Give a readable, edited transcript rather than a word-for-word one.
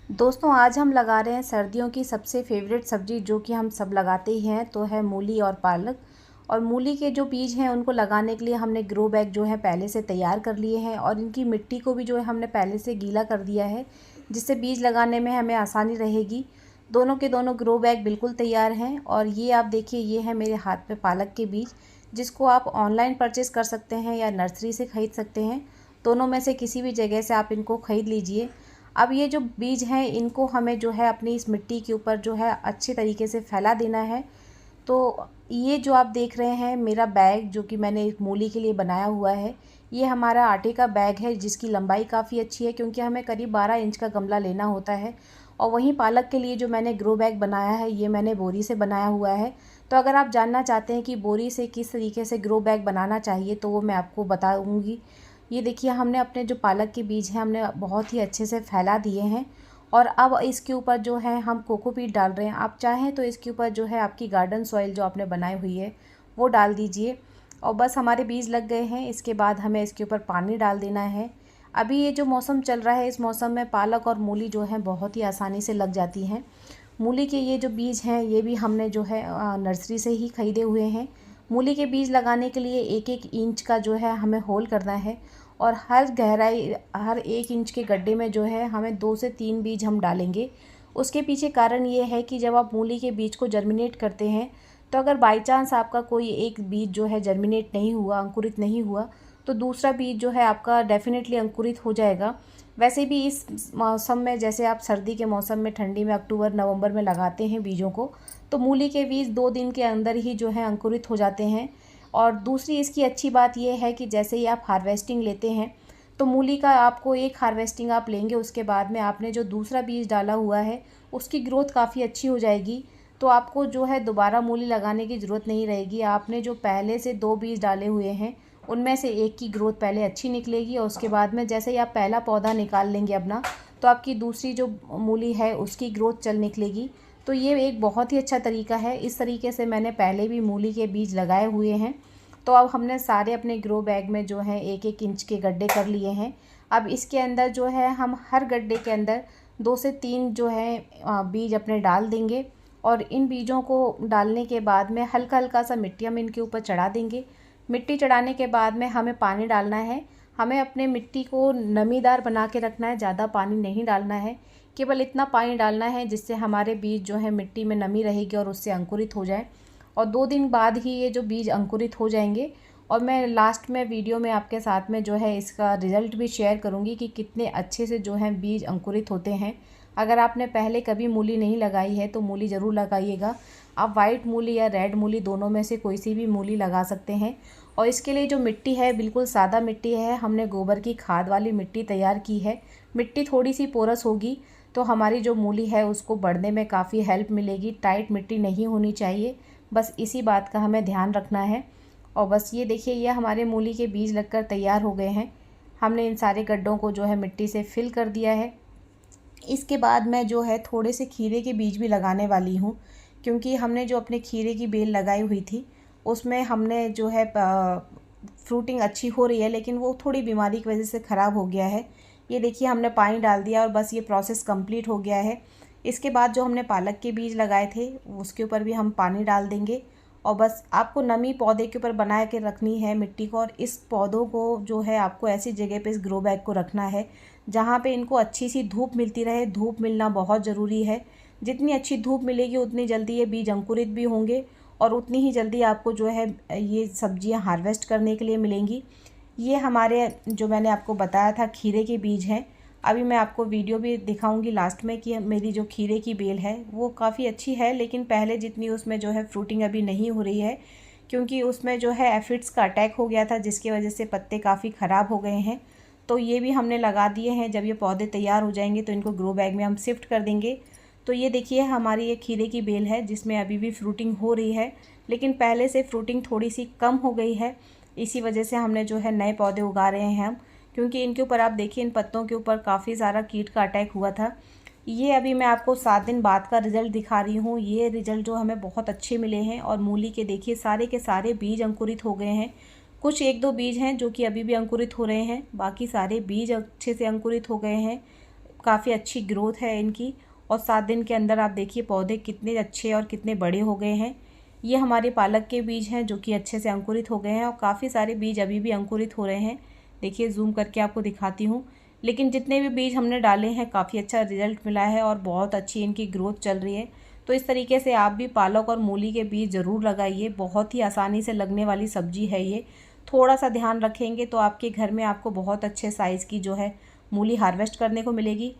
दोस्तों आज हम लगा रहे हैं सर्दियों की सबसे फेवरेट सब्ज़ी जो कि हम सब लगाते ही हैं, तो है मूली और पालक। और मूली के जो बीज हैं उनको लगाने के लिए हमने ग्रो बैग जो है पहले से तैयार कर लिए हैं और इनकी मिट्टी को भी जो है हमने पहले से गीला कर दिया है, जिससे बीज लगाने में हमें आसानी रहेगी। दोनों के दोनों ग्रो बैग बिल्कुल तैयार हैं और ये आप देखिए, ये है मेरे हाथ में पालक के बीज, जिसको आप ऑनलाइन परचेज़ कर सकते हैं या नर्सरी से ख़रीद सकते हैं। दोनों में से किसी भी जगह से आप इनको ख़रीद लीजिए। अब ये जो बीज हैं इनको हमें जो है अपनी इस मिट्टी के ऊपर जो है अच्छे तरीके से फैला देना है। तो ये जो आप देख रहे हैं मेरा बैग जो कि मैंने एक मूली के लिए बनाया हुआ है, ये हमारा आटे का बैग है जिसकी लंबाई काफ़ी अच्छी है, क्योंकि हमें करीब 12 इंच का गमला लेना होता है। और वहीं पालक के लिए जो मैंने ग्रो बैग बनाया है, ये मैंने बोरी से बनाया हुआ है। तो अगर आप जानना चाहते हैं कि बोरी से किस तरीके से ग्रो बैग बनाना चाहिए, तो वो मैं आपको बताऊँगी। ये देखिए, हमने अपने जो पालक के बीज हैं हमने बहुत ही अच्छे से फैला दिए हैं और अब इसके ऊपर जो है हम कोकोपीट डाल रहे हैं। आप चाहें तो इसके ऊपर जो है आपकी गार्डन सॉइल जो आपने बनाई हुई है वो डाल दीजिए। और बस हमारे बीज लग गए हैं। इसके बाद हमें इसके ऊपर पानी डाल देना है। अभी ये जो मौसम चल रहा है, इस मौसम में पालक और मूली जो है बहुत ही आसानी से लग जाती हैं। मूली के ये जो बीज हैं ये भी हमने जो है नर्सरी से ही ख़रीदे हुए हैं। मूली के बीज लगाने के लिए 1-1 इंच का जो है हमें होल करना है और हर गहराई, हर 1 इंच के गड्ढे में जो है हमें 2 से 3 बीज हम डालेंगे। उसके पीछे कारण ये है कि जब आप मूली के बीज को जर्मिनेट करते हैं, तो अगर बाई चांस आपका कोई एक बीज जो है जर्मिनेट नहीं हुआ, अंकुरित नहीं हुआ, तो दूसरा बीज जो है आपका डेफ़िनेटली अंकुरित हो जाएगा। वैसे भी इस मौसम में, जैसे आप सर्दी के मौसम में ठंडी में अक्टूबर नवंबर में लगाते हैं बीजों को, तो मूली के बीज 2 दिन के अंदर ही जो है अंकुरित हो जाते हैं। और दूसरी इसकी अच्छी बात यह है कि जैसे ही आप हार्वेस्टिंग लेते हैं, तो मूली का आपको एक हार्वेस्टिंग आप लेंगे, उसके बाद में आपने जो दूसरा बीज डाला हुआ है उसकी ग्रोथ काफ़ी अच्छी हो जाएगी। तो आपको जो है दोबारा मूली लगाने की ज़रूरत नहीं रहेगी। आपने जो पहले से 2 बीज डाले हुए हैं उनमें से एक की ग्रोथ पहले अच्छी निकलेगी और उसके बाद में जैसे ही आप पहला पौधा निकाल लेंगे अपना, तो आपकी दूसरी जो मूली है उसकी ग्रोथ चल निकलेगी। तो ये एक बहुत ही अच्छा तरीका है। इस तरीके से मैंने पहले भी मूली के बीज लगाए हुए हैं। तो अब हमने सारे अपने ग्रो बैग में जो है 1-1 इंच के गड्ढे कर लिए हैं। अब इसके अंदर जो है हम हर गड्ढे के अंदर 2 से 3 जो है बीज अपने डाल देंगे और इन बीजों को डालने के बाद में हल्का हल्का सा मिट्टी हम इनके ऊपर चढ़ा देंगे। मिट्टी चढ़ाने के बाद में हमें पानी डालना है। हमें अपने मिट्टी को नमीदार बना के रखना है, ज़्यादा पानी नहीं डालना है। केवल इतना पानी डालना है जिससे हमारे बीज जो है मिट्टी में नमी रहेगी और उससे अंकुरित हो जाए। और 2 दिन बाद ही ये जो बीज अंकुरित हो जाएंगे और मैं लास्ट में वीडियो में आपके साथ में जो है इसका रिज़ल्ट भी शेयर करूँगी कि कितने अच्छे से जो है बीज अंकुरित होते हैं। अगर आपने पहले कभी मूली नहीं लगाई है तो मूली ज़रूर लगाइएगा। आप वाइट मूली या रेड मूली दोनों में से कोई सी भी मूली लगा सकते हैं। और इसके लिए जो मिट्टी है बिल्कुल सादा मिट्टी है। हमने गोबर की खाद वाली मिट्टी तैयार की है। मिट्टी थोड़ी सी पोरस होगी तो हमारी जो मूली है उसको बढ़ने में काफ़ी हेल्प मिलेगी। टाइट मिट्टी नहीं होनी चाहिए, बस इसी बात का हमें ध्यान रखना है। और बस ये देखिए, ये हमारे मूली के बीज लगकर तैयार हो गए हैं। हमने इन सारे गड्ढों को जो है मिट्टी से फिल कर दिया है। इसके बाद मैं जो है थोड़े से खीरे के बीज भी लगाने वाली हूँ, क्योंकि हमने जो अपने खीरे की बेल लगाई हुई थी उसमें हमने जो है फ्रूटिंग अच्छी हो रही है, लेकिन वो थोड़ी बीमारी की वजह से ख़राब हो गया है। ये देखिए, हमने पानी डाल दिया और बस ये प्रोसेस कंप्लीट हो गया है। इसके बाद जो हमने पालक के बीज लगाए थे उसके ऊपर भी हम पानी डाल देंगे और बस आपको नमी पौधे के ऊपर बना के रखनी है मिट्टी को। और इस पौधों को जो है आपको ऐसी जगह पे इस ग्रो बैग को रखना है जहाँ पे इनको अच्छी सी धूप मिलती रहे। धूप मिलना बहुत ज़रूरी है। जितनी अच्छी धूप मिलेगी उतनी जल्दी ये बीज अंकुरित भी होंगे और उतनी ही जल्दी आपको जो है ये सब्जियां हार्वेस्ट करने के लिए मिलेंगी। ये हमारे जो मैंने आपको बताया था खीरे के बीज हैं। अभी मैं आपको वीडियो भी दिखाऊंगी लास्ट में कि मेरी जो खीरे की बेल है वो काफ़ी अच्छी है, लेकिन पहले जितनी उसमें जो है फ्रूटिंग अभी नहीं हो रही है, क्योंकि उसमें जो है एफिड्स का अटैक हो गया था जिसकी वजह से पत्ते काफ़ी ख़राब हो गए हैं। तो ये भी हमने लगा दिए हैं। जब ये पौधे तैयार हो जाएंगे तो इनको ग्रो बैग में हम शिफ्ट कर देंगे। तो ये देखिए, हमारी ये खीरे की बेल है जिसमें अभी भी फ्रूटिंग हो रही है, लेकिन पहले से फ्रूटिंग थोड़ी सी कम हो गई है। इसी वजह से हमने जो है नए पौधे उगा रहे हैं हम, क्योंकि इनके ऊपर आप देखिए, इन पत्तों के ऊपर काफ़ी सारा कीट का अटैक हुआ था। ये अभी मैं आपको 7 दिन बाद का रिज़ल्ट दिखा रही हूँ। ये रिज़ल्ट जो हमें बहुत अच्छे मिले हैं। और मूली के देखिए सारे के सारे बीज अंकुरित हो गए हैं। कुछ 1-2 बीज हैं जो कि अभी भी अंकुरित हो रहे हैं, बाकी सारे बीज अच्छे से अंकुरित हो गए हैं। काफ़ी अच्छी ग्रोथ है इनकी और 7 दिन के अंदर आप देखिए पौधे कितने अच्छे और कितने बड़े हो गए हैं। ये हमारे पालक के बीज हैं जो कि अच्छे से अंकुरित हो गए हैं और काफ़ी सारे बीज अभी भी अंकुरित हो रहे हैं। देखिए ज़ूम करके आपको दिखाती हूँ। लेकिन जितने भी बीज हमने डाले हैं काफ़ी अच्छा रिजल्ट मिला है और बहुत अच्छी इनकी ग्रोथ चल रही है। तो इस तरीके से आप भी पालक और मूली के बीज ज़रूर लगाइए। बहुत ही आसानी से लगने वाली सब्जी है ये। थोड़ा सा ध्यान रखेंगे तो आपके घर में आपको बहुत अच्छे साइज़ की जो है मूली हार्वेस्ट करने को मिलेगी।